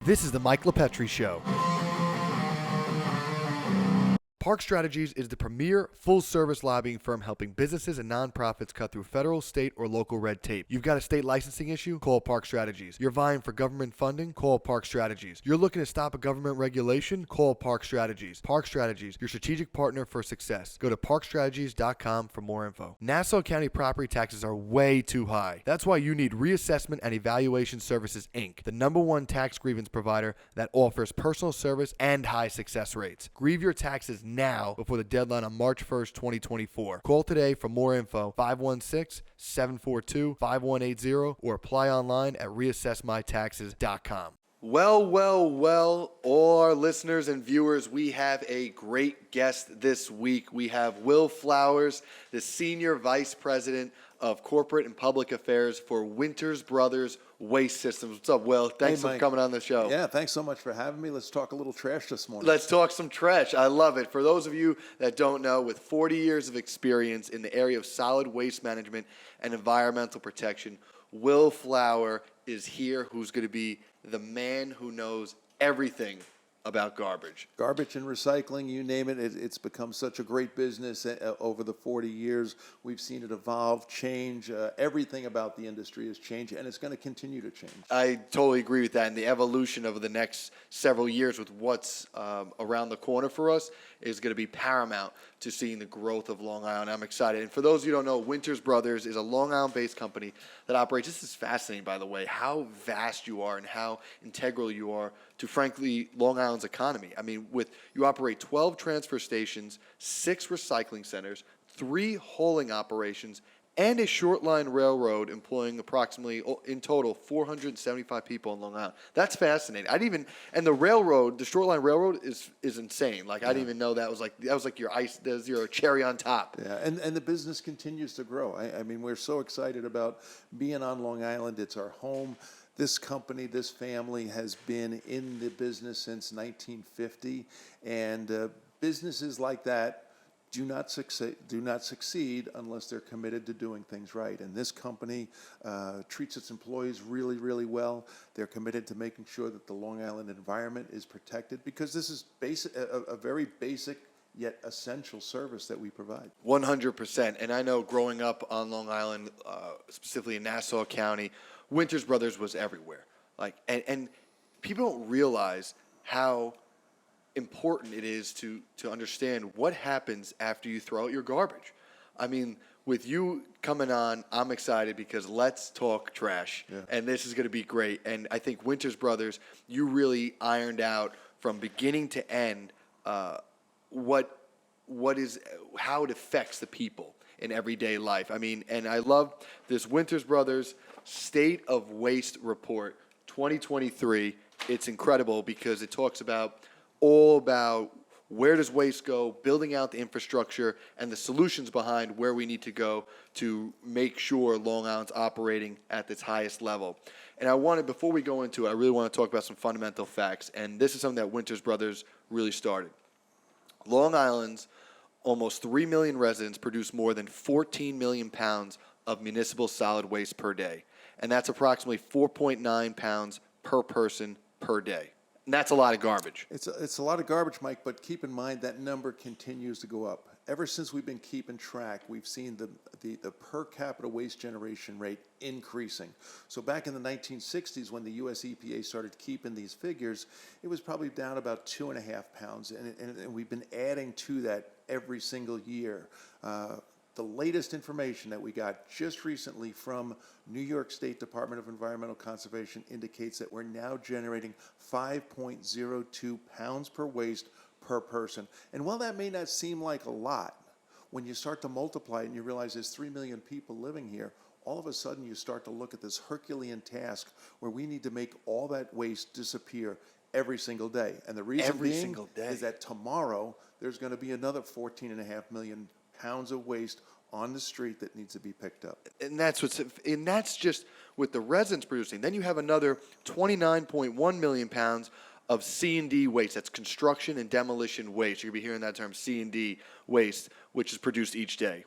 This is the Mike LiPetri Show. Park Strategies is the premier full-service lobbying firm helping businesses and nonprofits cut through federal, state, or local red tape. You've got a state licensing issue? Call Park Strategies. You're vying for government funding? Call Park Strategies. You're looking to stop a government regulation? Call Park Strategies. Park Strategies, your strategic partner for success. Go to parkstrategies.com for more info. Nassau County property taxes are way too high. That's why you need Reassessment and Evaluation Services, Inc., the #1 tax grievance provider that offers personal service and high success rates. Grieve your taxes now before the deadline on March 1st, 2024. Call today for more info, 516-742-5180, or apply online at reassessmytaxes.com. Well, all our listeners and viewers, we have a great guest this week. We have Will Flowers, the Senior Vice President of Corporate and Public Affairs for Winters Brothers Waste Systems. What's up, Will? Thanks for coming on the show. Yeah, thanks so much for having me. Let's talk a little trash this morning. Let's talk some trash. I love it. For those of you that don't know, with 40 years of experience in the area of solid waste management and environmental protection, Will Flower is here, who's going to be the man who knows everything about garbage. Garbage and recycling, you name it, it's become such a great business over the 40 years. We've seen it evolve, change. Everything about the industry has changed, and it's going to continue to change. I totally agree with that. And the evolution over the next several years with what's around the corner for us is going to be paramount to seeing the growth of Long Island. I'm excited. And for those of you who don't know, Winters Brothers is a Long Island-based company that operates. This is fascinating, by the way, how vast you are and how integral you are to, frankly, Long Island's economy. I mean, you operate 12 transfer stations, 6 recycling centers, 3 hauling operations, and a short line railroad employing approximately, in total, 475 people in Long Island. That's fascinating. And the railroad, the short line railroad is insane. Like, I didn't even know that was like your cherry on top. Yeah, and the business continues to grow. I mean, we're so excited about being on Long Island. It's our home. This company, this family has been in the business since 1950, and businesses like that do not succeed unless they're committed to doing things right. And this company treats its employees really, really well. They're committed to making sure that the Long Island environment is protected, because this is a very basic yet essential service that we provide. 100%. And I know growing up on Long Island, specifically in Nassau County, Winters Brothers was everywhere. And people don't realize how important it is to understand what happens after you throw out your garbage. I mean, with you coming on, I'm excited because let's talk trash. Yeah. And this is going to be great. And I think Winters Brothers, you really ironed out from beginning to end how it affects the people in everyday life. I mean, and I love this Winters Brothers State of Waste Report 2023. It's incredible because it talks all about where does waste go, building out the infrastructure, and the solutions behind where we need to go to make sure Long Island's operating at its highest level. And before we go into it, I really want to talk about some fundamental facts, and this is something that Winters Brothers really started. Long Island's almost 3 million residents produce more than 14 million pounds of municipal solid waste per day, and that's approximately 4.9 pounds per person per day. And that's a lot of garbage. It's a lot of garbage, Mike, but keep in mind that number continues to go up. Ever since we've been keeping track, we've seen the per capita waste generation rate increasing. So back in the 1960s, when the US EPA started keeping these figures, it was probably down about 2.5 pounds, and we've been adding to that every single year. The latest information that we got just recently from New York State Department of Environmental Conservation indicates that we're now generating 5.02 pounds per waste per person. And while that may not seem like a lot, when you start to multiply it and you realize there's 3 million people living here, all of a sudden you start to look at this Herculean task where we need to make all that waste disappear every single day. And the reason is that tomorrow there's going to be another 14.5 million pounds of waste on the street that needs to be picked up. And that's just with the residents producing. Then you have another 29.1 million pounds of C&D waste. That's construction and demolition waste. You're going to be hearing that term, C&D waste, which is produced each day.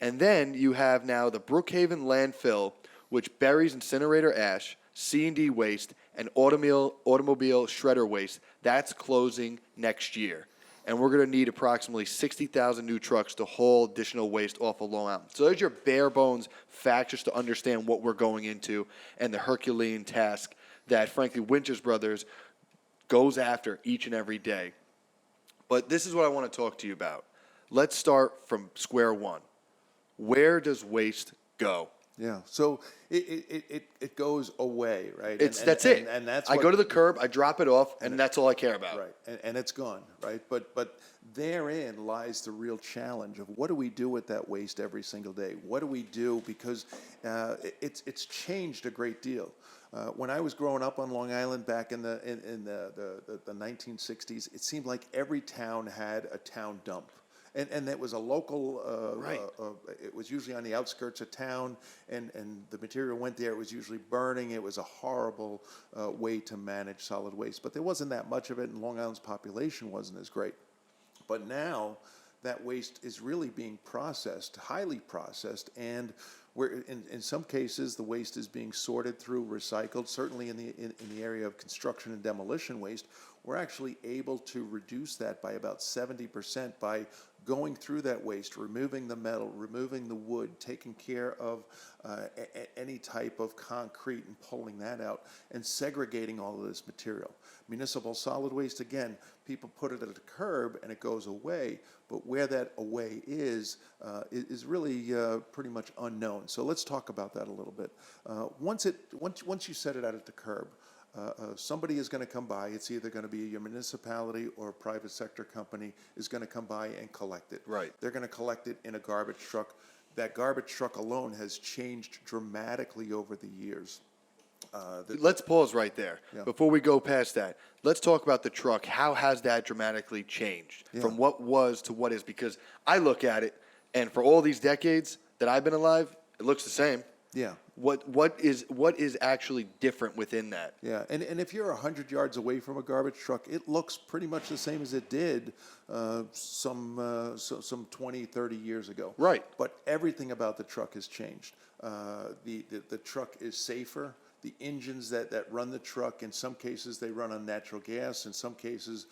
And then you have now the Brookhaven Landfill, which buries incinerator ash, C&D waste, and automobile shredder waste, that's closing next year. And we're going to need approximately 60,000 new trucks to haul additional waste off of Long Island. So there's your bare bones facts just to understand what we're going into and the Herculean task that, frankly, Winters Brothers goes after each and every day. But this is what I want to talk to you about. Let's start from square one. Where does waste go? Yeah, so it goes away, right? That's it. And that's I what, go to the curb, I drop it off, and that's all I care about. right, and it's gone, right? But therein lies the real challenge of what do we do with that waste every single day? What do we do? Because it's changed a great deal. When I was growing up on Long Island back in the 1960s, it seemed like every town had a town dump. And it was a local, it was usually on the outskirts of town, and the material went there. It was usually burning. It was a horrible way to manage solid waste. But there wasn't that much of it, and Long Island's population wasn't as great. But now that waste is really being processed, highly processed, and where in some cases the waste is being sorted through, recycled. Certainly in the area of construction and demolition waste, we're actually able to reduce that by about 70% by going through that waste, removing the metal, removing the wood, taking care of any type of concrete and pulling that out, and segregating all of this material. Municipal solid waste, again, people put it at the curb and it goes away, but where that away is really pretty much unknown. So let's talk about that a little bit. Once you set it out at the curb, somebody is going to come by. It's either going to be your municipality or a private sector company is going to come by and collect it. Right. They're going to collect it in a garbage truck. That garbage truck alone has changed dramatically over the years. Let's pause right there. Yeah. Before we go past that, let's talk about the truck. How has that dramatically changed from what was to what is? Because I look at it, and for all these decades that I've been alive, it looks the same. Yeah. What is actually different within that? Yeah, and if you're 100 yards away from a garbage truck, it looks pretty much the same as it did some 20, 30 years ago. Right. But everything about the truck has changed. The truck is safer. The engines that run the truck, in some cases they run on natural gas. In some cases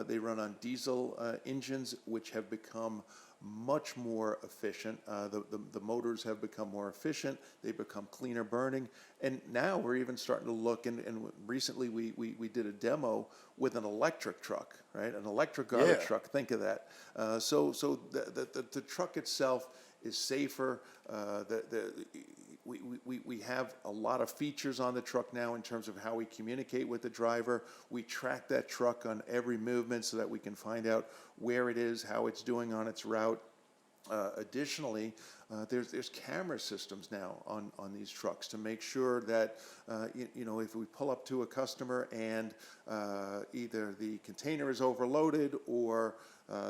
they run on diesel engines, which have become much more efficient. The motors have become more efficient. They've become cleaner burning. And now we're even starting to look, and recently we did a demo with an electric truck, right? An electric garbage truck, think of that. So the truck itself is safer. We have a lot of features on the truck now in terms of how we communicate with the driver. We track that truck on every movement so that we can find out where it is, how it's doing on its route. Additionally, there's camera systems now on these trucks to make sure that if we pull up to a customer and either the container is overloaded or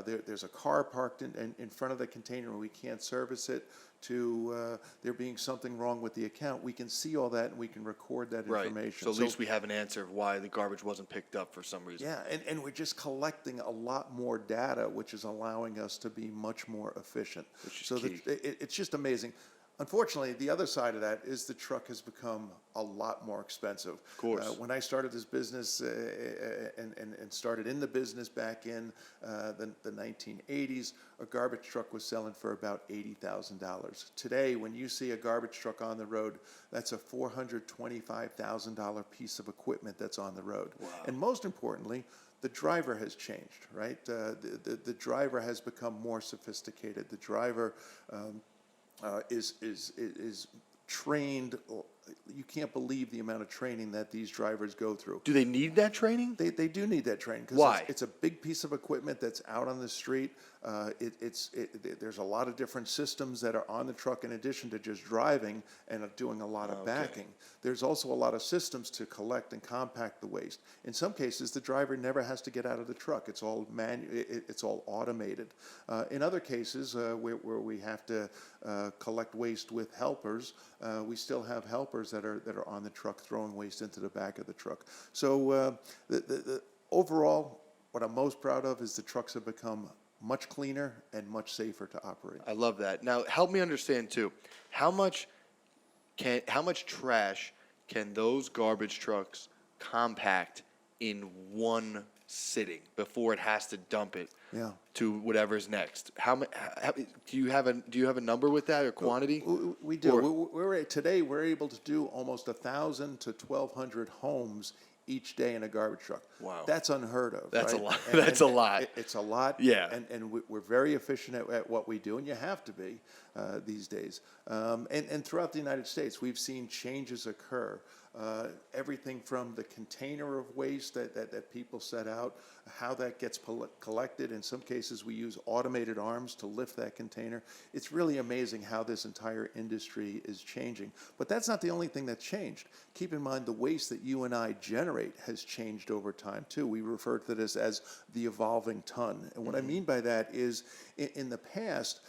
there's a car parked in front of the container and we can't service it, to there being something wrong with the account, we can see all that and we can record that information. So at least we have an answer of why the garbage wasn't picked up for some reason. Yeah, and we're just collecting a lot more data, which is allowing us to be much more efficient. Which is so key. It's just amazing. Unfortunately, the other side of that is the truck has become a lot more expensive. Of course. When I started this business and started in the business back in the 1980s, a garbage truck was selling for about $80,000. Today, when you see a garbage truck on the road, that's a $425,000 piece of equipment that's on the road. Wow. And most importantly, the driver has changed, right? The driver has become more sophisticated. The driver is trained. You can't believe the amount of training that these drivers go through. Do they need that training? They do need that training. Why? It's a big piece of equipment that's out on the street. There's a lot of different systems that are on the truck in addition to just driving and doing a lot of backing. There's also a lot of systems to collect and compact the waste. In some cases, the driver never has to get out of the truck. It's all it's all automated. In other cases, where we have to collect waste with helpers, we still have helpers that are on the truck throwing waste into the back of the truck. So the overall, what I'm most proud of is the trucks have become much cleaner and much safer to operate. I love that. Now, help me understand too. How much trash can those garbage trucks compact in one sitting before it has to dump it Yeah. to whatever's next? How do you have a number with that or quantity? We do. Or- Today we're able to do almost 1,000 to 1,200 homes each day in a garbage truck. Wow. That's unheard of. That's a right? lot. That's a lot. It's a lot. Yeah. And we're very efficient at what we do, and you have to be these days. And throughout the United States, we've seen changes occur. Everything from the container of waste that people set out, how that gets collected. In some cases, we use automated arms to lift that container. It's really amazing how this entire industry is changing. But that's not the only thing that's changed. Keep in mind the waste that you and I generate has changed over time too. We refer to this as the evolving ton. And what I mean by that is in the past,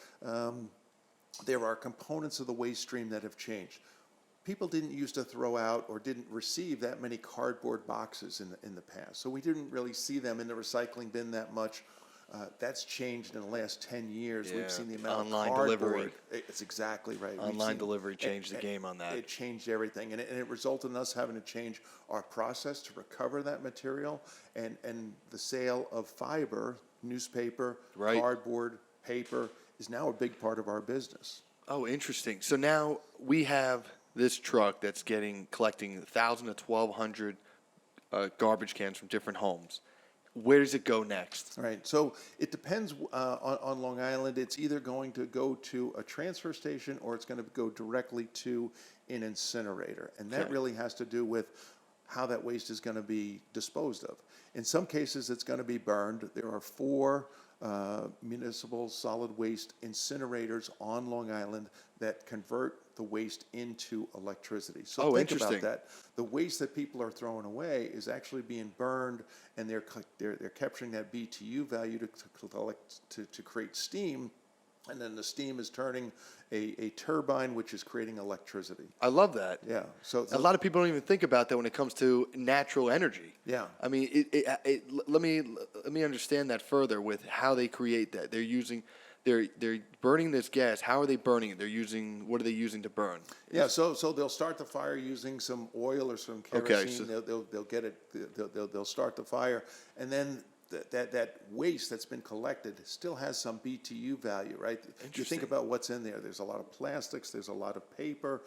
there are components of the waste stream that have changed. People didn't used to throw out or didn't receive that many cardboard boxes in the past. So we didn't really see them in the recycling bin that much. That's changed in the last 10 years. Yeah. We've seen the amount Online of cardboard. delivery. It's exactly right. We've Online seen- delivery changed the game on that. It changed everything. And it resulted in us having to change our process to recover that material. And the sale of fiber, newspaper, Right. cardboard, paper is now a big part of our business. Oh, interesting. So now we have this truck that's collecting 1,000 to 1,200 garbage cans from different homes. Where does it go next? Right. So it depends on Long Island. It's either going to go to a transfer station or it's going to go directly to an incinerator. And that Okay. really has to do with how that waste is going to be disposed of. In some cases, it's going to be burned. There are 4 municipal solid waste incinerators on Long Island that convert the waste into electricity. So Oh, think interesting. about that. The waste that people are throwing away is actually being burned, and they're capturing that BTU value to create steam, and then the steam is turning a turbine, which is creating electricity. I love that. Yeah. So A lot of people don't even think about that when it comes to natural energy. Yeah. I mean, let me understand that further with how they create that. They're burning this gas. How are they burning it? What are they using to burn? Yeah, so they'll start the fire using some oil or some kerosene. Okay, They'll get it. They'll start the fire, and then that waste that's been collected still has some BTU value, right? You Interesting. think about what's in there. There's a lot of plastics. There's a lot of paper.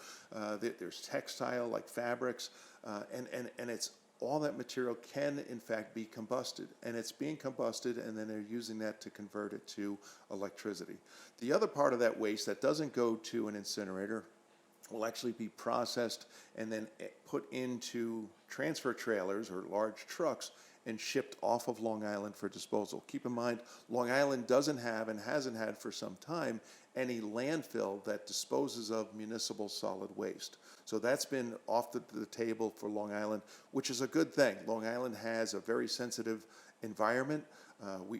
There's textile like fabrics, and it's all that material can in fact be combusted, and it's being combusted, and then they're using that to convert it to electricity. The other part of that waste that doesn't go to an incinerator will actually be processed and then put into transfer trailers or large trucks and shipped off of Long Island for disposal. Keep in mind, Long Island doesn't have and hasn't had for some time any landfill that disposes of municipal solid waste. So that's been off the table for Long Island, which is a good thing. Long Island has a very sensitive environment.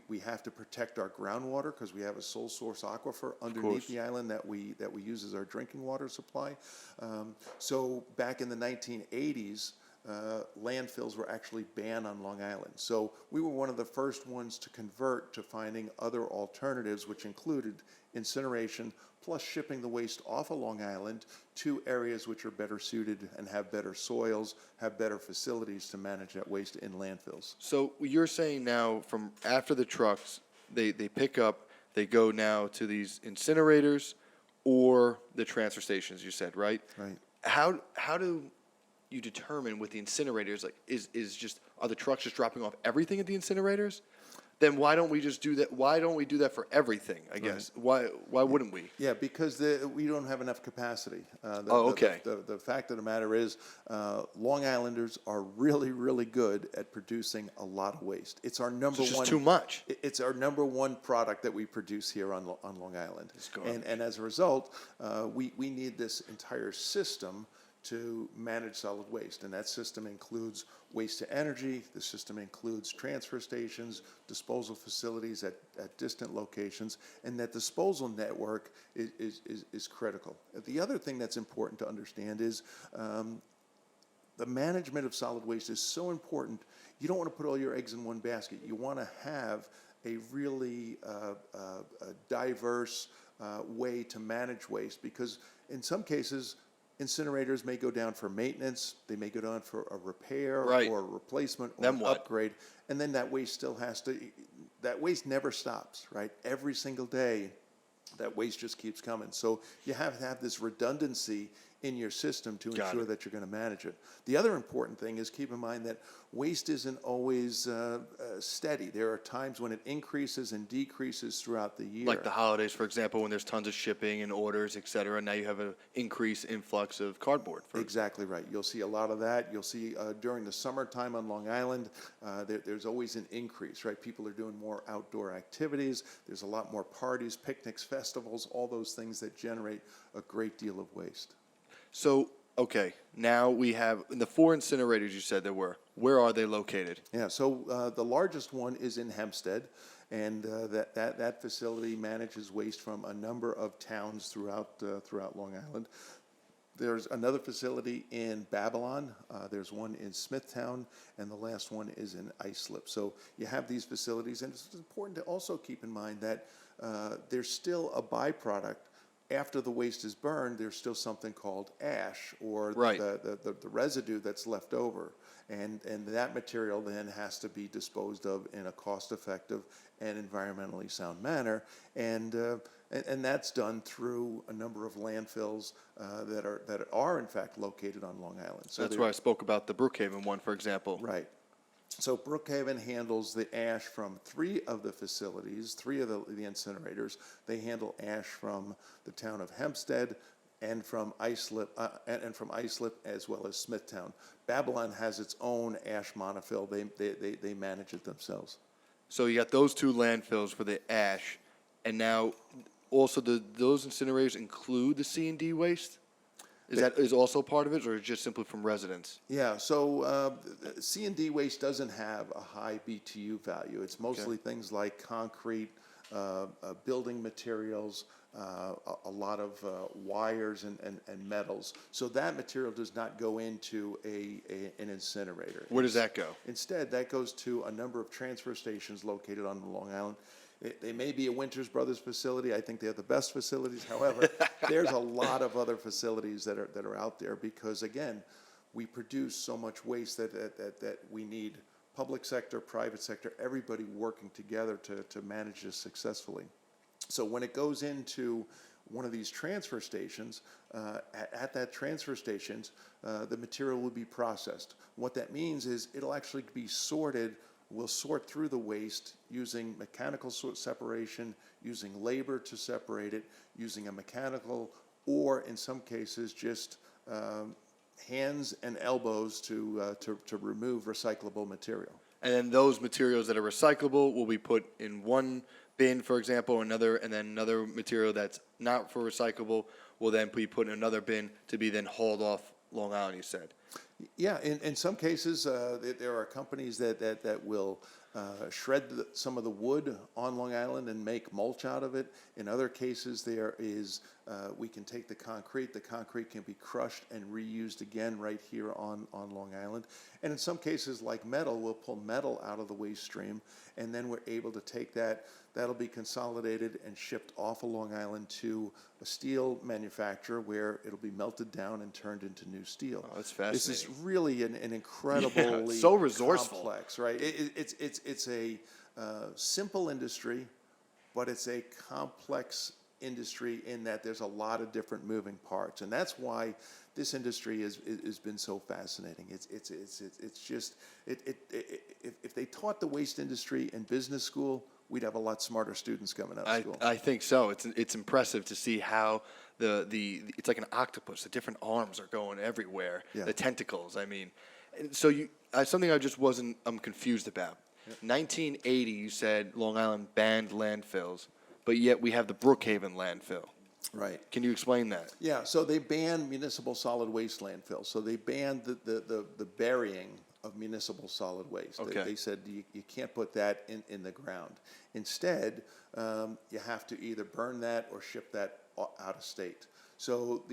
We have to protect our groundwater because we have a sole source aquifer underneath the island that we use as our drinking water supply. So back in the 1980s, landfills were actually banned on Long Island. So we were one of the first ones to convert to finding other alternatives, which included incineration, plus shipping the waste off of Long Island to areas which are better suited and have better soils, have better facilities to manage that waste in landfills. So you're saying now from after the trucks, they pick up, they go now to these incinerators or the transfer stations, you said, right? Right. How do you determine with the incinerators, like, are the trucks just dropping off everything at the incinerators? Then why don't we just do that? Why don't we do that for everything, I guess? Why wouldn't we? Yeah, because we don't have enough capacity. Okay. The fact of the matter is, Long Islanders are really, really good at producing a lot of waste. It's our number It's just one. too much. It's our number one product that we produce here on Long Island. garbage. And as a result, we need this entire system to manage solid waste. And that system includes waste to energy, the system includes transfer stations, disposal facilities at distant locations, and that disposal network is critical. The other thing that's important to understand is the management of solid waste is so important. You don't want to put all your eggs in one basket. You want to have a really diverse way to manage waste, because in some cases, incinerators may go down for maintenance, they may go down for a repair Right. or a replacement or Then an what? upgrade, and then that waste still has to, that waste never stops, right? Every single day, that waste just keeps coming. So you have to have this redundancy in your system to Got ensure it. that you're going to manage it. The other important thing is keep in mind that waste isn't always steady. There are times when it increases and decreases throughout the year. Like the holidays, for example, when there's tons of shipping and orders, et cetera. Now you have an increase influx of cardboard. Exactly right. You'll see a lot of that. You'll see during the summertime on Long Island, there's always an increase, right? People are doing more outdoor activities. There's a lot more parties, picnics, festivals, all those things that generate a great deal of waste. So, okay, now we have the 4 incinerators you said there were. Where are they located? Yeah, so the largest one is in Hempstead, and that facility manages waste from a number of towns throughout Long Island. There's another facility in Babylon, there's one in Smithtown, and the last one is in Islip. So you have these facilities, and it's important to also keep in mind that there's still a byproduct. After the waste is burned, there's still something called ash, or Right. the residue that's left over. And that material then has to be disposed of in a cost-effective and environmentally sound manner. And that's done through a number of landfills that are in fact located on Long Island. So That's where I spoke about the Brookhaven one, for example. right. So Brookhaven handles the ash from 3 of the facilities, 3 of the incinerators. They handle ash from the town of Hempstead and from Islip, as well as Smithtown. Babylon has its own ash monofill. They manage it themselves. So you got those 2 landfills for the ash, and now also those incinerators include the C&D waste? Is also part of it, or is it just simply from residents? Yeah, so C&D waste doesn't have a high BTU value. It's mostly things like concrete, building materials, a lot of wires and metals. So that material does not go into an incinerator. Where does that go? Instead, that goes to a number of transfer stations located on Long Island. They may be a Winters Brothers facility. I think they're the best facilities. However, there's a lot of other facilities that are out there because, again, we produce so much waste that we need public sector, private sector, everybody working together to manage this successfully. So when it goes into one of these transfer stations, at that transfer stations, the material will be processed. What that means is it'll actually be sorted. We'll sort through the waste using mechanical separation, using labor to separate it, using a mechanical, or in some cases just hands and elbows to remove recyclable material. And then those materials that are recyclable will be put in one bin, for example, and then another material that's not for recyclable will then be put in another bin to be then hauled off Long Island, you said. Yeah, in some cases, there are companies that will shred some of the wood on Long Island and make mulch out of it. In other cases, we can take the concrete can be crushed and reused again right here on Long Island. And in some cases, like metal, we'll pull metal out of the waste stream, and then we're able to take that'll be consolidated and shipped off of Long Island to a steel manufacturer where it'll be melted down and turned into new steel. Oh, that's fascinating. This is really an incredibly so resourceful. complex, right? It's a simple industry, but it's a complex industry in that there's a lot of different moving parts, and that's why this industry has been so fascinating. It's just if they taught the waste industry in business school, we'd have a lot smarter students coming out of school. I think so. It's impressive to see how it's like an octopus. The different arms are going everywhere. Yeah. The tentacles. I mean, and so something I'm confused about. 1980, you said Long Island banned landfills, but yet we have the Brookhaven landfill. Right. Can you explain that? Yeah, so they banned municipal solid waste landfills. So they banned the burying of municipal solid waste. Okay. They said you can't put that in the ground. Instead, you have to either burn that or ship that out of state. So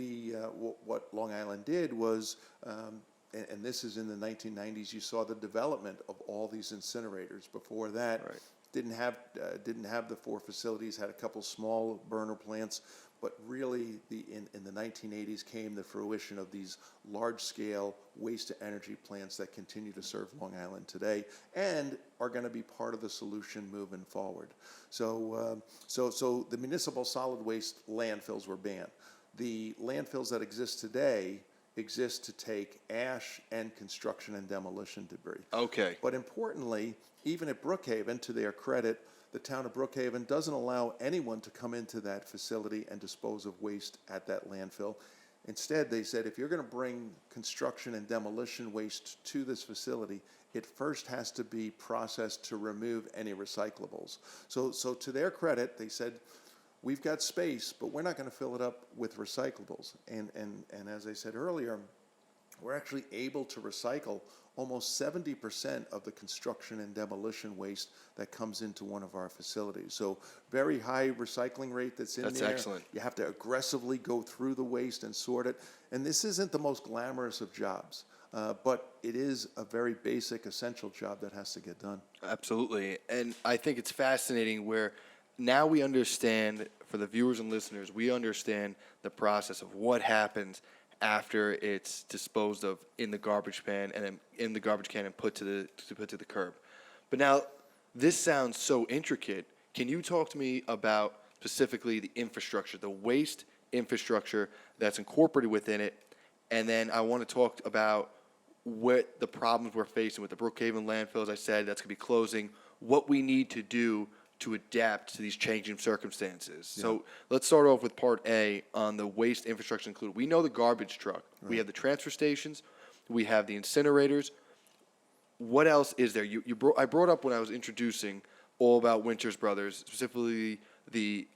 what Long Island did was, and this is in the 1990s, you saw the development of all these incinerators. Before that, Right. didn't have the 4 facilities, had a couple small burner plants, but really in the 1980s came the fruition of these large-scale waste-to-energy plants that continue to serve Long Island today and are going to be part of the solution moving forward. So the municipal solid waste landfills were banned. The landfills that exist today exist to take ash and construction and demolition debris. Okay. But importantly, even at Brookhaven, to their credit, the town of Brookhaven doesn't allow anyone to come into that facility and dispose of waste at that landfill. Instead, they said, if you're going to bring construction and demolition waste to this facility, it first has to be processed to remove any recyclables. So to their credit, they said, we've got space, but we're not going to fill it up with recyclables. And as I said earlier, we're actually able to recycle almost 70% of the construction and demolition waste that comes into one of our facilities. So very high recycling rate that's in there. That's excellent. You have to aggressively go through the waste and sort it. And this isn't the most glamorous of jobs, but it is a very basic, essential job that has to get done. Absolutely. And I think it's fascinating where now we understand, for the viewers and listeners, we understand the process of what happens after it's disposed of in the garbage can and then in the garbage can and put to the curb. But now this sounds so intricate. Can you talk to me about specifically the infrastructure, the waste infrastructure that's incorporated within it? And then I want to talk about what the problems we're facing with the Brookhaven landfill, as I said, that's going to be closing, what we need to do to adapt to these changing circumstances. Yeah. So let's start off with part A on the waste infrastructure included. We know the garbage truck. Right. We have the transfer stations. We have the incinerators. What else is there? I brought up when I was introducing all about Winters Brothers, specifically the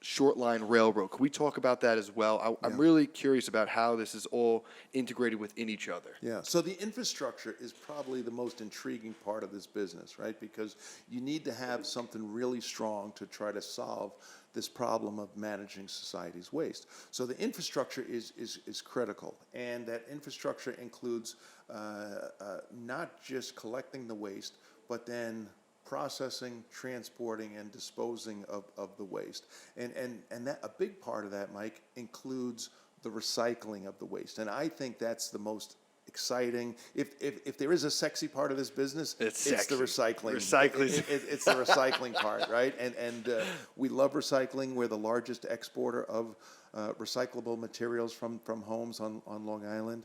short line railroad. Can we talk about that as well? I'm really curious about how this is all integrated within each other. Yeah, so the infrastructure is probably the most intriguing part of this business, right? Because you need to have something really strong to try to solve this problem of managing society's waste. So the infrastructure is critical, and that infrastructure includes not just collecting the waste, but then processing, transporting, and disposing of the waste. And that a big part of that, Mike, includes the recycling of the waste. And I think that's the most exciting. If there is a sexy part of this business, it's the recycling. It's the recycling part, right? And we love recycling. We're the largest exporter of recyclable materials from homes on Long Island.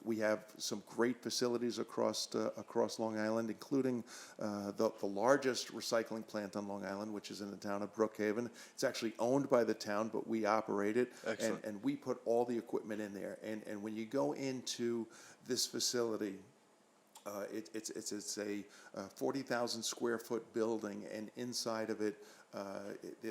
We have some great facilities across Long Island, including the largest recycling plant on Long Island, which is in the town of Brookhaven. It's actually owned by the town, but we operate it, and we put all the equipment in there. And when you go into this facility, it's a 40,000 square foot building, and inside of it,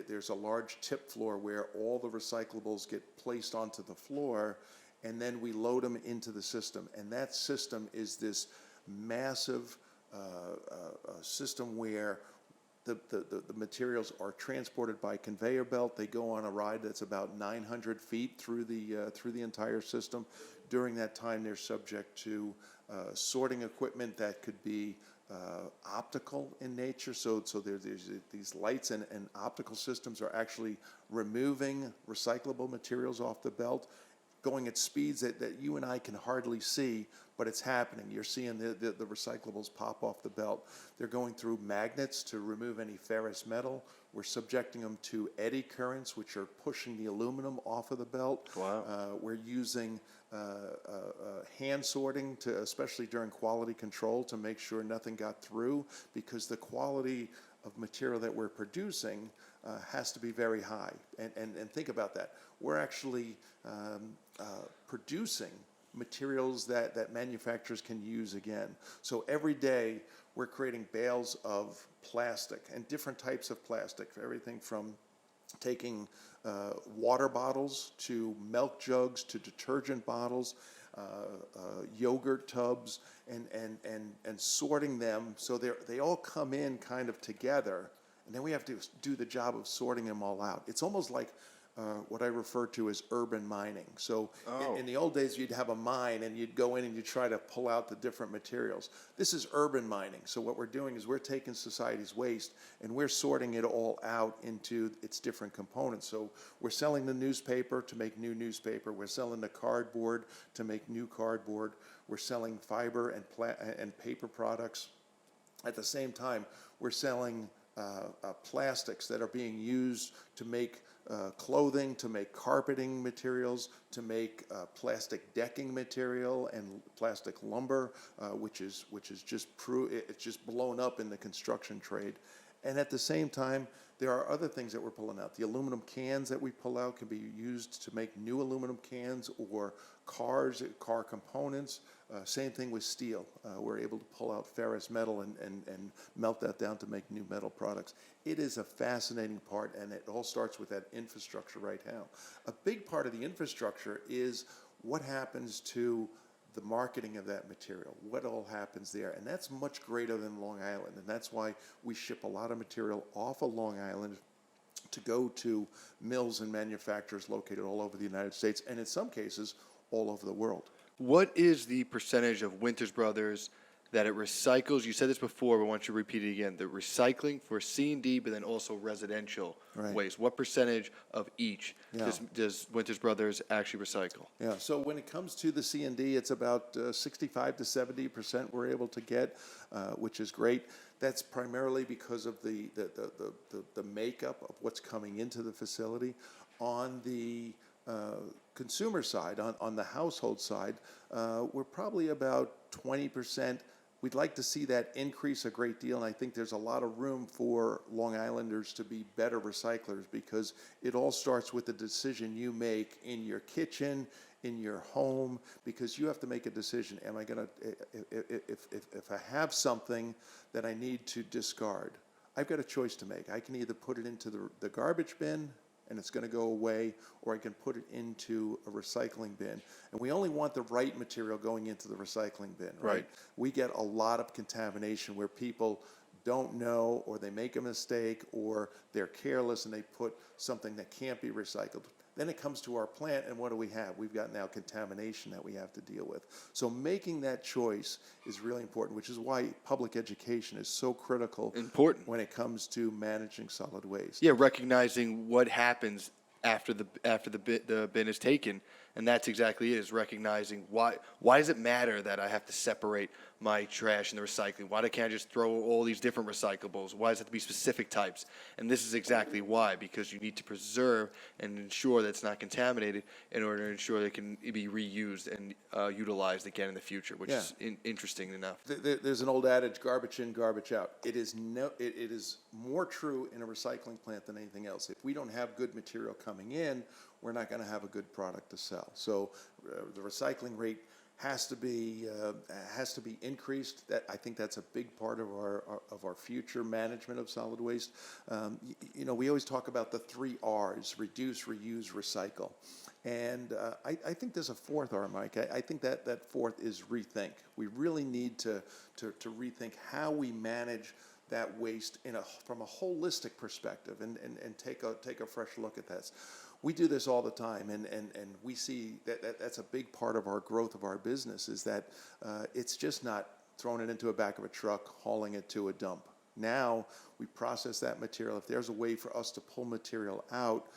there's a large tip floor where all the recyclables get placed onto the floor, and then we load them into the system. And that system is this massive system where the materials are transported by conveyor belt. They go on a ride that's about 900 feet through the entire system. During that time, they're subject to sorting equipment that could be optical in nature. So there's these lights and optical systems are actually removing recyclable materials off the belt, going at speeds that you and I can hardly see, but it's happening. You're seeing the recyclables pop off the belt. They're going through magnets to remove any ferrous metal. We're subjecting them to eddy currents, which are pushing the aluminum off of the belt. Wow. We're using hand sorting, especially during quality control, to make sure nothing got through, because the quality of material that we're producing has to be very high. And think about that. We're actually producing materials that manufacturers can use again. So every day we're creating bales of plastic and different types of plastic, everything from taking water bottles to milk jugs to detergent bottles, yogurt tubs, and sorting them so they all come in kind of together, and then we have to do the job of sorting them all out. It's almost like what I refer to as urban mining. So in the old days, you'd have a mine and you'd go in and you'd try to pull out the different materials. This is urban mining. So what we're doing is we're taking society's waste and we're sorting it all out into its different components. So we're selling the newspaper to make new newspaper. We're selling the cardboard to make new cardboard. We're selling fiber and paper products. At the same time, we're selling plastics that are being used to make clothing, to make carpeting materials, to make plastic decking material and plastic lumber, which is just it's just blown up in the construction trade. And at the same time, there are other things that we're pulling out. The aluminum cans that we pull out can be used to make new aluminum cans or car components. Same thing with steel. We're able to pull out ferrous metal and melt that down to make new metal products. It is a fascinating part, and it all starts with that infrastructure right now. A big part of the infrastructure is what happens to the marketing of that material, what all happens there. And that's much greater than Long Island. And that's why we ship a lot of material off of Long Island to go to mills and manufacturers located all over the United States, and in some cases, all over the world. What is the percentage of Winters Brothers that it recycles? You said this before, but I want you to repeat it again. The recycling for C&D, but then also residential waste. What percentage of each does Winters Brothers actually recycle? Yeah, so when it comes to the C&D, it's about 65 to 70% we're able to get, which is great. That's primarily because of the makeup of what's coming into the facility. On the consumer side, on the household side, we're probably about 20%. We'd like to see that increase a great deal, and I think there's a lot of room for Long Islanders to be better recyclers, because it all starts with the decision you make in your kitchen, in your home, because you have to make a decision. Am I going to, if I have something that I need to discard, I've got a choice to make. I can either put it into the garbage bin and it's going to go away, or I can put it into a recycling bin. And we only want the right material going into the recycling bin, right? We get a lot of contamination where people don't know, or they make a mistake, or they're careless and they put something that can't be recycled. Then it comes to our plant, and what do we have? We've got now contamination that we have to deal with. So making that choice is really important, which is why public education is so critical when it comes to managing solid waste. Yeah, recognizing what happens after the bin is taken, and that's exactly it, is recognizing why does it matter that I have to separate my trash and the recycling? Why can't I just throw all these different recyclables? Why does it have to be specific types? And this is exactly why, because you need to preserve and ensure that it's not contaminated in order to ensure that it can be reused and utilized again in the future, which is interesting enough. There's an old adage, garbage in, garbage out. It is more true in a recycling plant than anything else. If we don't have good material coming in, we're not going to have a good product to sell. So the recycling rate has to be increased. I think that's a big part of our future management of solid waste. We always talk about the 3 R's: reduce, reuse, recycle. And I think there's a 4th R, Mike. I think that 4th is rethink. We really need to rethink how we manage that waste from a holistic perspective and take a fresh look at this. We do this all the time, and we see that's a big part of our growth of our business, is that it's just not throwing it into the back of a truck, hauling it to a dump. Now we process that material. If there's a way for us to pull material out,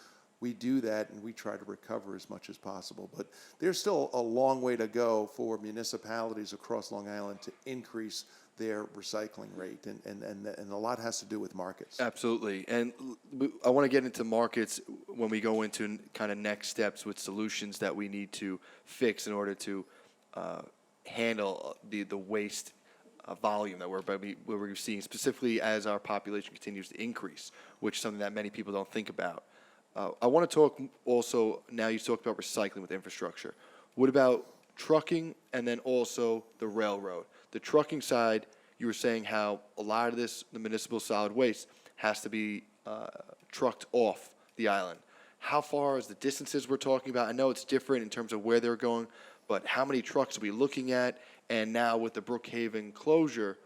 we do that, and we try to recover as much as possible. But there's still a long way to go for municipalities across Long Island to increase their recycling rate, and a lot has to do with markets. Absolutely. And I want to get into markets when we go into kind of next steps with solutions that we need to fix in order to handle the waste volume that we're seeing, specifically as our population continues to increase, which is something that many people don't think about. I want to talk also, now you talked about recycling with infrastructure. What about trucking and then also the railroad? The trucking side, you were saying how a lot of the municipal solid waste has to be trucked off the island. How far is the distances we're talking about? I know it's different in terms of where they're going, but how many trucks are we looking at? And now with the Brookhaven closure,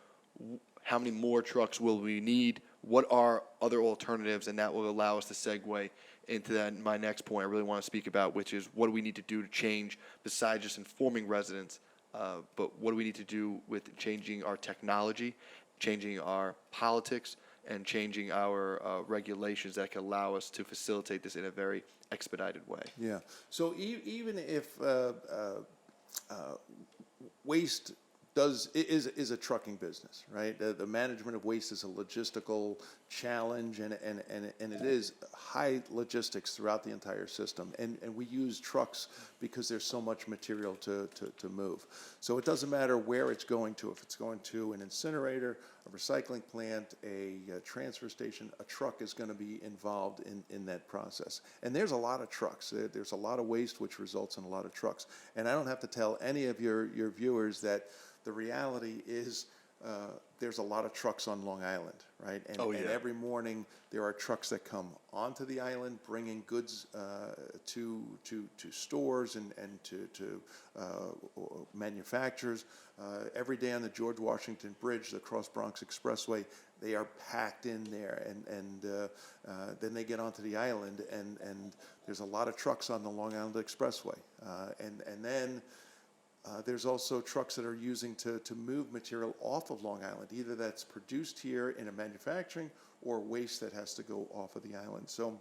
how many more trucks will we need? What are other alternatives? And that will allow us to segue into that my next point I really want to speak about, which is what do we need to do to change besides just informing residents, but what do we need to do with changing our technology, changing our politics, and changing our regulations that can allow us to facilitate this in a very expedited way. Yeah. So even if waste is a trucking business, right? The management of waste is a logistical challenge, and it is high logistics throughout the entire system. And we use trucks because there's so much material to move. So it doesn't matter where it's going to. If it's going to an incinerator, a recycling plant, a transfer station, a truck is going to be involved in that process. And there's a lot of trucks. There's a lot of waste, which results in a lot of trucks. And I don't have to tell any of your viewers that the reality is there's a lot of trucks on Long Island, right? And, and every morning there are trucks that come onto the island bringing goods to stores and to manufacturers. Every day on the George Washington Bridge, the Cross Bronx Expressway, they are packed in there, and then they get onto the island, and there's a lot of trucks on the Long Island Expressway, and then there's also trucks that are using to move material off of Long Island, either that's produced here in a manufacturing or waste that has to go off of the island. So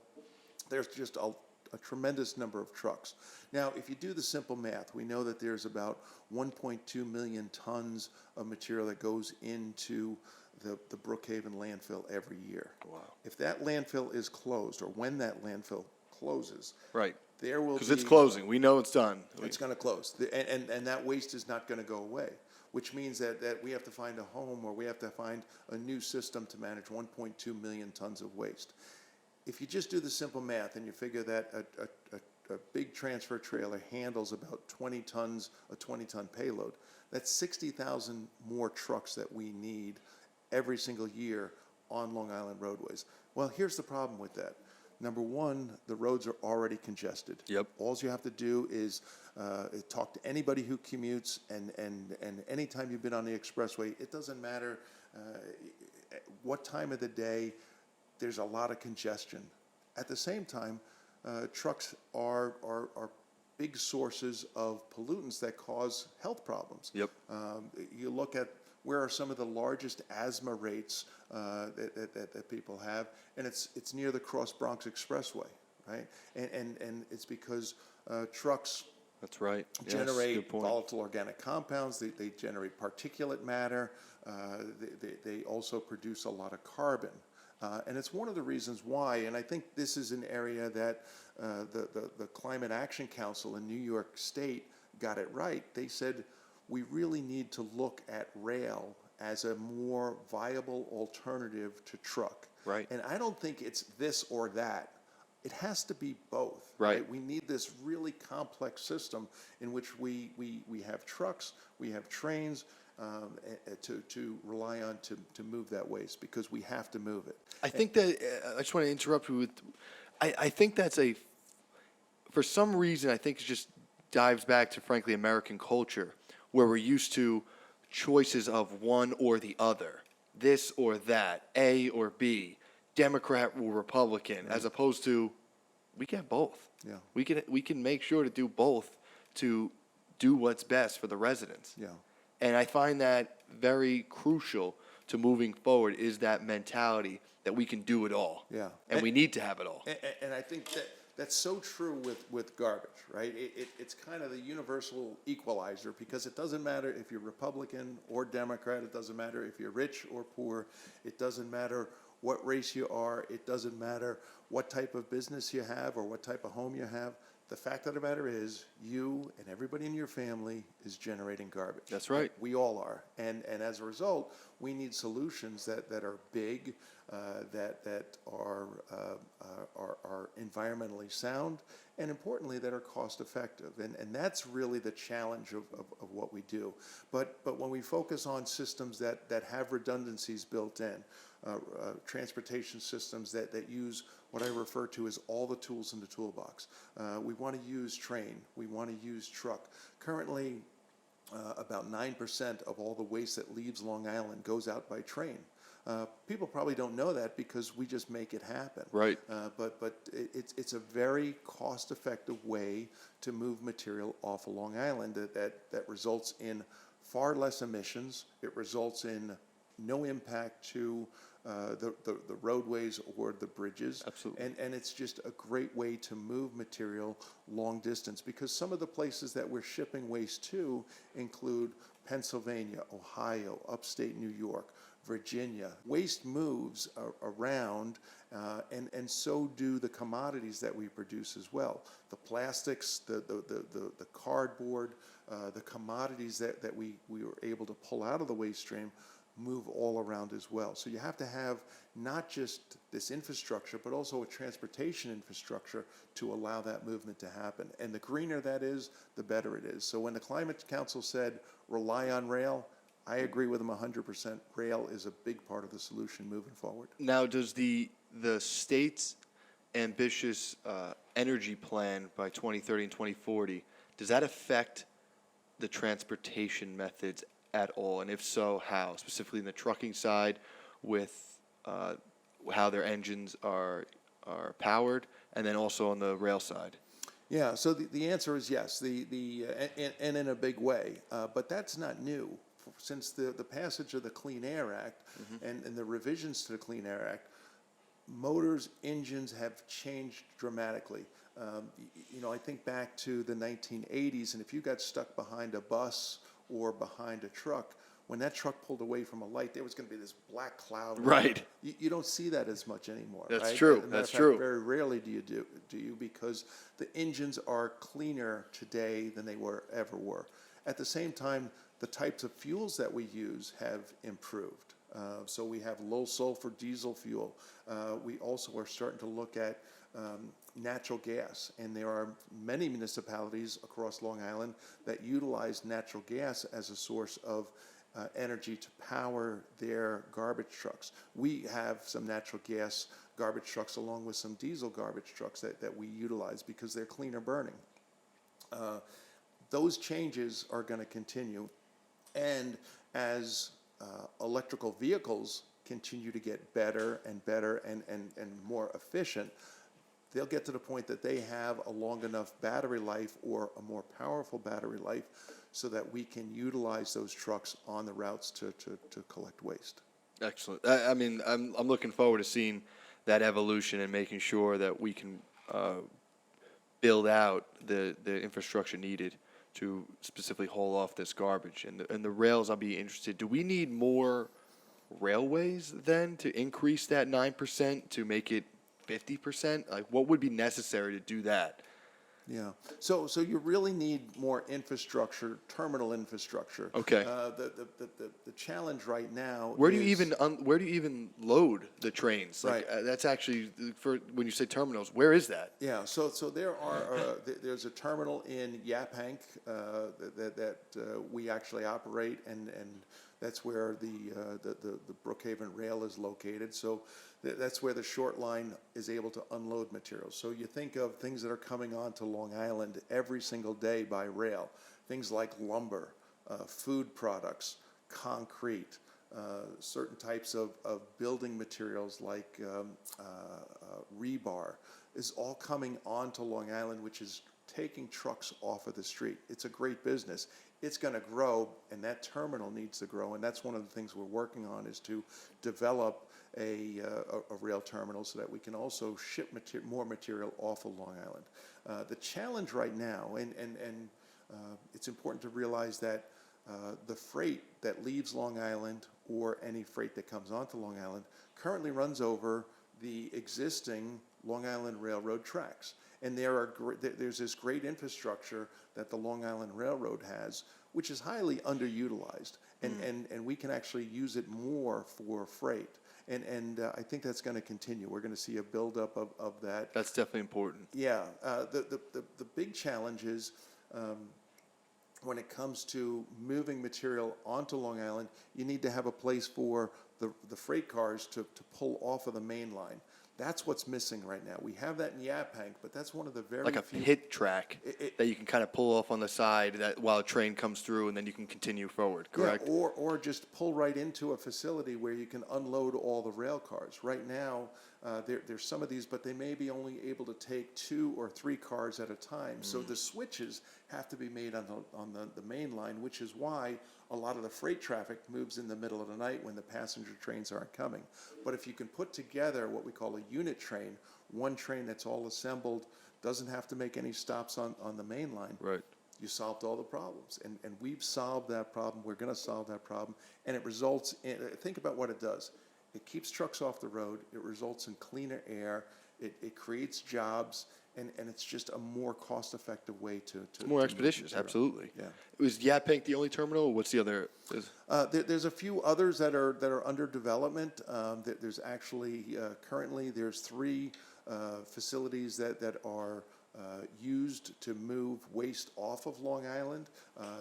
there's just a tremendous number of trucks. Now, if you do the simple math, we know that there's about 1.2 million tons of material that goes into the Brookhaven landfill every year. Wow. If that landfill is closed, or when that landfill closes, right, there will be, because it's closing. We know it's done. It's going to close, and that waste is not going to go away, which means that we have to find a home, or we have to find a new system to manage 1.2 million tons of waste. If you just do the simple math and you figure that a big transfer trailer handles about 20 tons, a 20-ton payload, that's 60,000 more trucks that we need every single year on Long Island roadways. Well, here's the problem with that. Number one, the roads are already congested. Yep. All you have to do is talk to anybody who commutes, and anytime you've been on the expressway, it doesn't matter what time of the day, there's a lot of congestion. At the same time, trucks are big sources of pollutants that cause health problems. Yep. You look at where are some of the largest asthma rates that people have, and it's near the Cross Bronx Expressway, right? And it's because trucks, that's right, generate volatile organic compounds. They generate particulate matter. They also produce a lot of carbon. And it's one of the reasons why, and I think this is an area that the Climate Action Council in New York State got it right. They said, we really need to look at rail as a more viable alternative to truck. Right. And I don't think it's this or that. It has to be both. Right. We need this really complex system in which we have trucks, we have trains to rely on to move that waste, because we have to move it. I think that, I just want to interrupt you with, I think that's for some reason, I think it just dives back to, frankly, American culture, where we're used to choices of one or the other, this or that, A or B, Democrat or Republican, as opposed to, we get both. Yeah. We can make sure to do both to do what's best for the residents. Yeah. And I find that very crucial to moving forward, is that mentality that we can do it all. Yeah. And we need to have it all. And I think that's so true with garbage, right? It's kind of the universal equalizer, because it doesn't matter if you're Republican or Democrat. It doesn't matter if you're rich or poor. It doesn't matter what race you are. It doesn't matter what type of business you have or what type of home you have. The fact of the matter is, you and everybody in your family is generating garbage. That's right. We all are. And as a result, we need solutions that are big, that are environmentally sound, and importantly, that are cost effective. And that's really the challenge of what we do. But when we focus on systems that have redundancies built in, transportation systems that use what I refer to as all the tools in the toolbox. We want to use train. We want to use truck. Currently, about 9% of all the waste that leaves Long Island goes out by train. People probably don't know that because we just make it happen. Right. But it's a very cost-effective way to move material off of Long Island that results in far less emissions. It results in no impact to the roadways or the bridges. Absolutely. And it's just a great way to move material long distance, because some of the places that we're shipping waste to include Pennsylvania, Ohio, upstate New York, Virginia. Waste moves around, and so do the commodities that we produce as well. The plastics, the cardboard, the commodities that we were able to pull out of the waste stream move all around as well. So you have to have not just this infrastructure, but also a transportation infrastructure to allow that movement to happen. And the greener that is, the better it is. So when the Climate Council said rely on rail, I agree with them 100%. Rail is a big part of the solution moving forward. Now, does the state's ambitious energy plan by 2030 and 2040, does that affect the transportation methods at all? And if so, how? Specifically in the trucking side, with how their engines are powered, and then also on the rail side? Yeah, so the answer is yes, and in a big way. But that's not new. Since the passage of the Clean Air Act and the revisions to the Clean Air Act, motors, engines have changed dramatically. I think back to the 1980s, and if you got stuck behind a bus or behind a truck, when that truck pulled away from a light, there was going to be this black cloud. Right. You don't see that as much anymore. That's right? true. As a matter That's of fact, true. Very rarely do you, because the engines are cleaner today than they ever were. At the same time, the types of fuels that we use have improved. So we have low sulfur diesel fuel. We also are starting to look at natural gas, and there are many municipalities across Long Island that utilize natural gas as a source of energy to power their garbage trucks. We have some natural gas garbage trucks along with some diesel garbage trucks that we utilize because they're cleaner burning. Those changes are going to continue, and as electrical vehicles continue to get better and better and more efficient, they'll get to the point that they have a long enough battery life or a more powerful battery life so that we can utilize those trucks on the routes to collect waste. Excellent. I'm looking forward to seeing that evolution and making sure that we can build out the infrastructure needed to specifically haul off this garbage. And the rails, I'll be interested. Do we need more railways then to increase that 9% to make it 50%? Like, what would be necessary to do that? Yeah. So you really need more infrastructure, terminal infrastructure. Okay. The challenge right now. Where do you even load the trains? Like, Right. That's actually for when you say terminals. Where is that? Yeah. So there are there's a terminal in Yaphank that we actually operate, and that's where the Brookhaven rail is located. So that's where the short line is able to unload materials. So you think of things that are coming onto Long Island every single day by rail, things like lumber, food products, concrete, certain types of building materials like rebar is all coming onto Long Island, which is taking trucks off of the street. It's a great business. It's going to grow, and that terminal needs to grow, and that's one of the things we're working on, is to develop a rail terminal so that we can also ship more material off of Long Island. The challenge right now, and it's important to realize that the freight that leaves Long Island, or any freight that comes onto Long Island, currently runs over the existing Long Island Railroad tracks. And there's this great infrastructure that the Long Island Railroad has, which is highly underutilized, and we can actually use it more for freight. And I think that's going to continue. We're going to see a buildup of that. That's definitely important. Yeah. The big challenge is when it comes to moving material onto Long Island, you need to have a place for the freight cars to pull off of the main line. That's what's missing right now. We have that in Yaphank, but that's one of the very Like a few. pit track that you can kind of pull off on the side that while a train comes through, and then you can continue forward, correct? Yeah, or just pull right into a facility where you can unload all the rail cars. Right now, there's some of these, but they may be only able to take 2 or 3 cars at a time. So the switches have to be made on the main line, which is why a lot of the freight traffic moves in the middle of the night when the passenger trains aren't coming. But if you can put together what we call a unit train, one train that's all assembled, doesn't have to make any stops on the main line. Right. You solved all the problems. And we've solved that problem. We're going to solve that problem. And it results in, think about what it does. It keeps trucks off the road. It results in cleaner air. It creates jobs. And it's just a more cost-effective way to More move expeditious, material. absolutely. Yeah. Was Yaphank the only terminal, or what's the other? There's a few others that are under development. There's actually currently there's 3 facilities that are used to move waste off of Long Island.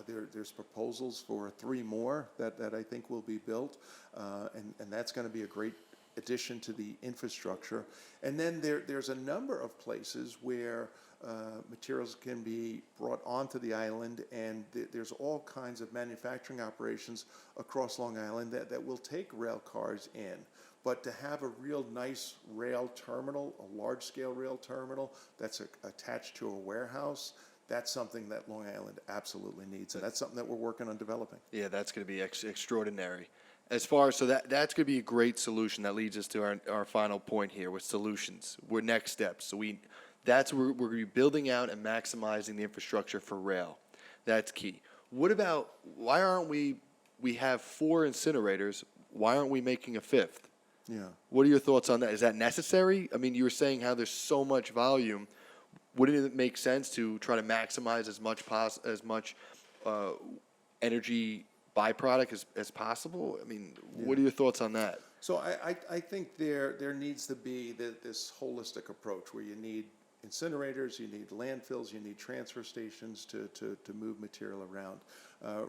There's proposals for 3 more that I think will be built, and that's going to be a great addition to the infrastructure. And then there's a number of places where materials can be brought onto the island, and there's all kinds of manufacturing operations across Long Island that will take rail cars in. But to have a real nice rail terminal, a large-scale rail terminal that's attached to a warehouse, that's something that Long Island absolutely needs, and that's something that we're working on developing. Yeah, that's going to be extraordinary. As far as, so that's going to be a great solution. That leads us to our final point here with solutions. We're next steps. So that's where we're going to be building out and maximizing the infrastructure for rail. That's key. What about, why aren't we have 4 incinerators, why aren't we making a 5th? Yeah. What are your thoughts on that? Is that necessary? I mean, you were saying how there's so much volume. Wouldn't it make sense to try to maximize as much energy byproduct as possible? I mean, what are your thoughts on that? So I think there needs to be this holistic approach where you need incinerators, you need landfills, you need transfer stations to move material around.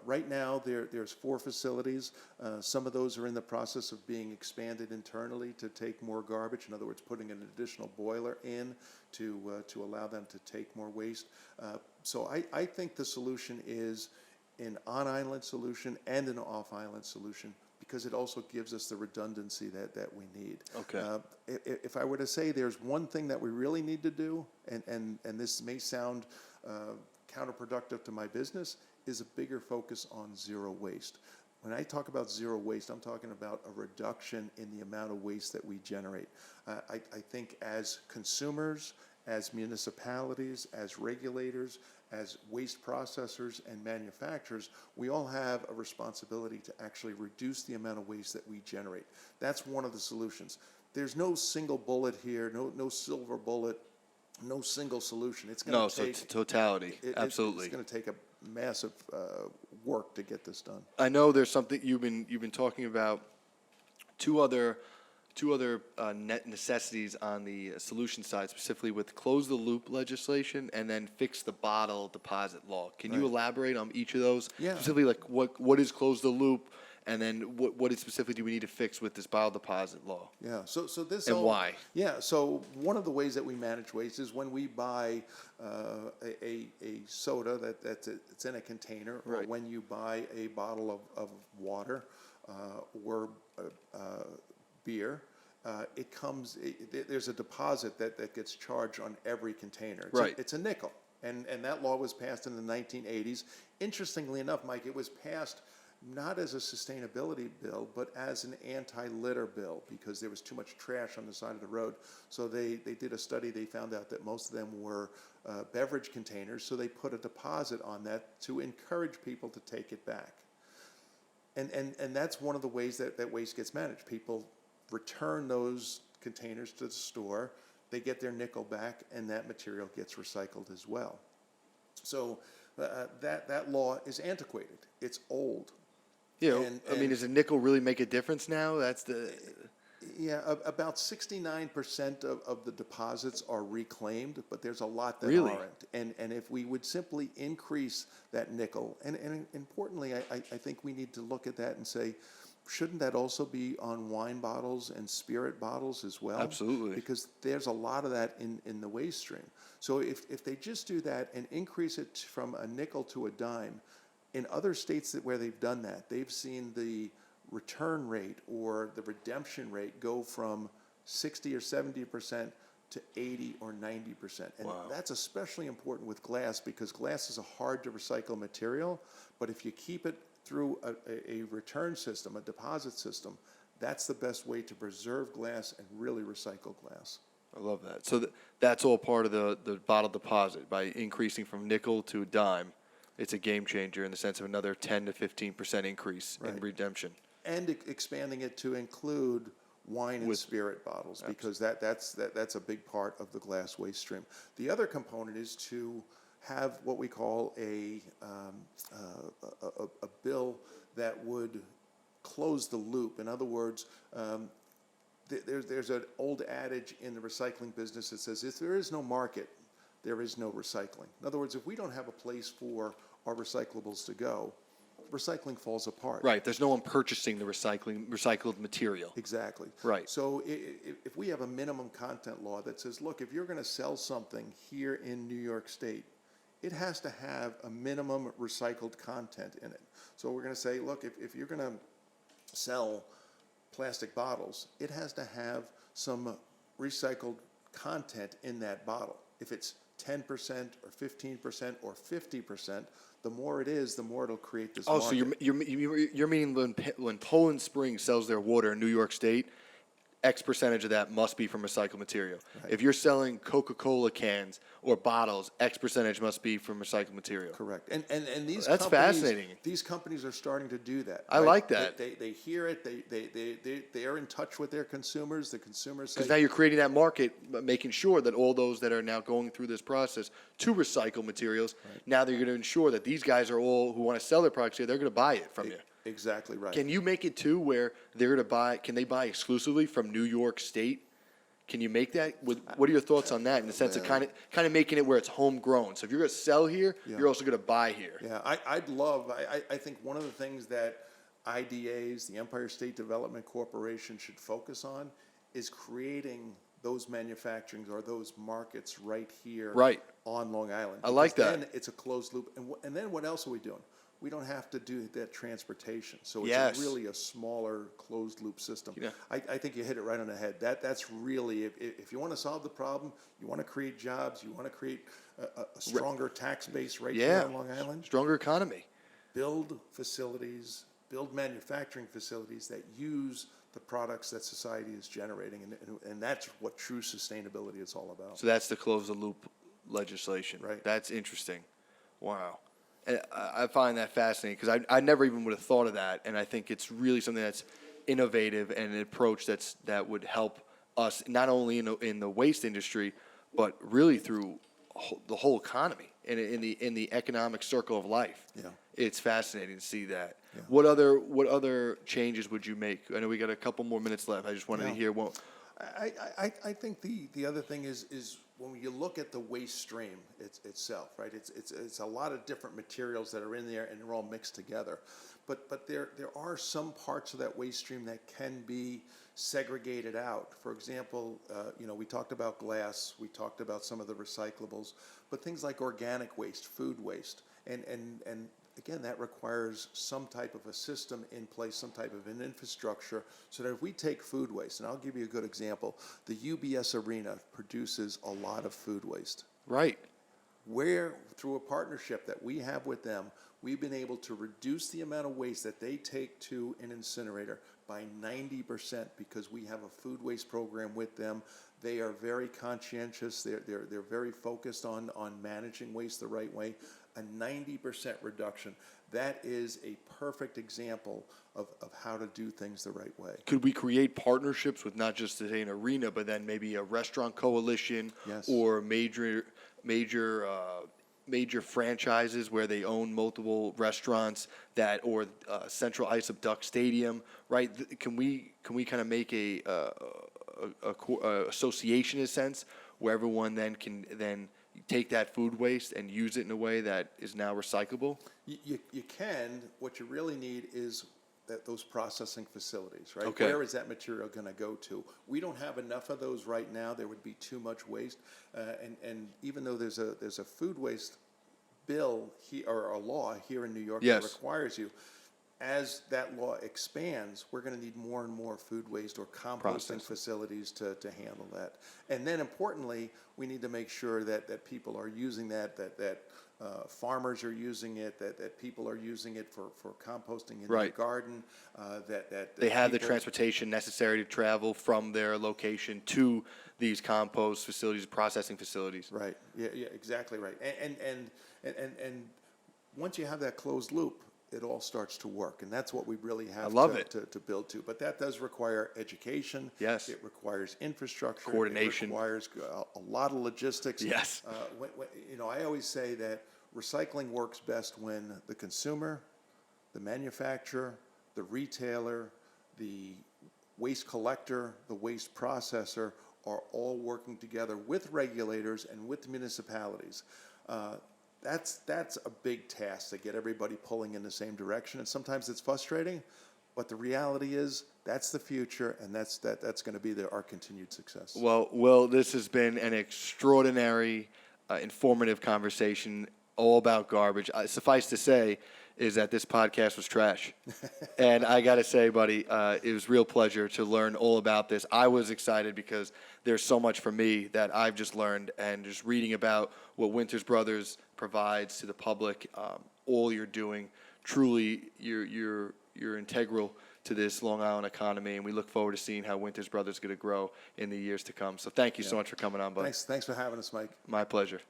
Right now, there's 4 facilities. Some of those are in the process of being expanded internally to take more garbage. In other words, putting an additional boiler in to allow them to take more waste. So I think the solution is an on-island solution and an off-island solution, because it also gives us the redundancy that we need. Okay. If I were to say there's one thing that we really need to do, and this may sound counterproductive to my business, is a bigger focus on zero waste. When I talk about zero waste, I'm talking about a reduction in the amount of waste that we generate. I think as consumers, as municipalities, as regulators, as waste processors and manufacturers, we all have a responsibility to actually reduce the amount of waste that we generate. That's one of the solutions. There's no single bullet here, no silver bullet, no single solution. It's going to take totality. Absolutely. It's going to take a massive work to get this done. I know there's something you've been talking about. Two other net necessities on the solution side, specifically with close the loop legislation and then fix the bottle deposit law. Can you elaborate on each of those? Yeah. Specifically, like what is close the loop, and then what specifically do we need to fix with this bottle deposit law? Yeah. So this And why? Yeah. So one of the ways that we manage waste is when we buy a soda it's in a container, or Right. when you buy a bottle of water or beer. There's a deposit that gets charged on every container. It's a nickel, and that law was passed in the 1980s. Interestingly enough, Mike, it was passed not as a sustainability bill, but as an anti-litter bill, because there was too much trash on the side of the road. So they did a study. They found out that most of them were beverage containers, so they put a deposit on that to encourage people to take it back. And that's one of the ways that waste gets managed. People return those containers to the store, they get their nickel back, and that material gets recycled as well. So that law is antiquated. It's old. Yeah, I mean, does a nickel really make a difference now? Yeah, about 69% of the deposits are reclaimed, but there's a lot that Really? aren't. And if we would simply increase that nickel, and importantly, I think we need to look at that and say, shouldn't that also be on wine bottles and spirit bottles as well? Absolutely. Because there's a lot of that in the waste stream. So if they just do that and increase it from a nickel to a dime, in other states where they've done that, they've seen the return rate or the redemption rate go from 60 or 70% to 80 or 90%. And Wow. that's especially important with glass because glass is a hard to recycle material, but if you keep it through a return system, a deposit system, that's the best way to preserve glass and really recycle glass. I love that. So that's all part of the bottle deposit. By increasing from nickel to a dime, it's a game changer in the sense of another 10 to 15% increase in Right. redemption. And expanding it to include wine and spirit bottles because that's a big part of the glass waste stream. The other component is to have what we call a bill that would close the loop. In other words, there's an old adage in the recycling business that says if there is no market, there is no recycling. In other words, if we don't have a place for our recyclables to go, recycling falls apart. Right. There's no one purchasing the recycled material. Exactly. Right. So if we have a minimum content law that says, look, if you're going to sell something here in New York State, it has to have a minimum recycled content in it. So we're going to say, look, if you're going to sell plastic bottles, it has to have some recycled content in that bottle. If it's 10% or 15% or 50%, the more it is, the more it'll create this market. So you're meaning when Poland Spring sells their water in New York State, X percentage of that must be from recycled material. Right. If you're selling Coca-Cola cans or bottles, X percentage must be from recycled material. Correct. And these That's companies, fascinating. These companies are starting to do that. I like that. They hear it. They are in touch with their consumers. The consumers say, Because now you're creating that market, making sure that all those that are now going through this process to recycle materials, now they're going to ensure that these guys are all who want to sell their products here, they're going to buy it from you. exactly right. Can you make it too where they're going to buy, can they buy exclusively from New York State? Can you make that? What are your thoughts on that in the sense of kind of making it where it's homegrown? So if you're going to sell here, you're also going to buy here. Yeah, I think one of the things that IDAs, the Empire State Development Corporation, should focus on is creating those manufacturings or those markets right here on Long Island. I like Because that. Then it's a closed loop. And then what else are we doing? We don't have to do that transportation. So it's Yes. really a smaller closed loop system. Yeah. I think you hit it right on the head. That's really, if you want to solve the problem, you want to create jobs, you want to create a stronger tax base right here on Long Island, Stronger economy. build facilities, build manufacturing facilities that use the products that society is generating. And that's what true sustainability is all about. So that's the close the loop legislation. Right. That's interesting. Wow. And I find that fascinating because I never even would have thought of that. And I think it's really something that's innovative and an approach that would help us not only in the waste industry, but really through the whole economy and in the economic circle of life. Yeah. It's fascinating to see that. Yeah. What other changes would you make? I know we got a couple more minutes left. I just wanted to hear what. I think the other thing is when you look at the waste stream itself, right? It's a lot of different materials that are in there and they're all mixed together. But there are some parts of that waste stream that can be segregated out. For example, we talked about glass, we talked about some of the recyclables, but things like organic waste, food waste, and again, that requires some type of a system in place, some type of an infrastructure, so that if we take food waste, and I'll give you a good example, the UBS Arena produces a lot of food waste. Right. Where, through a partnership that we have with them, we've been able to reduce the amount of waste that they take to an incinerator by 90% because we have a food waste program with them. They are very conscientious. They're very focused on managing waste the right way. A 90% reduction. That is a perfect example of how to do things the right way. Could we create partnerships with not just say an arena, but then maybe a restaurant coalition or major franchises where they own multiple restaurants or Central Ice of Duck Stadium, right? Can we kind of make a association in a sense where everyone then can take that food waste and use it in a way that is now recyclable? You can. What you really need is those processing facilities, right? Okay. Where is that material going to go to? We don't have enough of those right now. There would be too much waste. And even though there's a food waste bill or a law here in New York that Yes. requires you, as that law expands, we're going to need more and more food waste or composting Processing. facilities to handle that. And then importantly, we need to make sure that people are using that farmers are using it, that people are using it for composting in their Right. garden, that They have the people- transportation necessary to travel from their location to these compost facilities, processing facilities. Right. Yeah. Exactly right. And once you have that closed loop, it all starts to work, and that's what we really have love it. to build to. But that does require education. Yes. It requires infrastructure. Coordination. It requires a lot of logistics. Yes. I always say that recycling works best when the consumer, the manufacturer, the retailer, the waste collector, the waste processor are all working together with regulators and with municipalities. That's a big task to get everybody pulling in the same direction, and sometimes it's frustrating, but the reality is that's the future, and that's going to be our continued success. Well, Will, this has been an extraordinary, informative conversation all about garbage. Suffice to say is that this podcast was trash. And I got to say, buddy, it was a real pleasure to learn all about this. I was excited because there's so much for me that I've just learned, and just reading about what Winters Brothers provides to the public, all you're doing, truly you're integral to this Long Island economy, and we look forward to seeing how Winters Brothers is going to grow in the years to come. So thank you so much for coming on, buddy. Thanks for having us, Mike. My pleasure.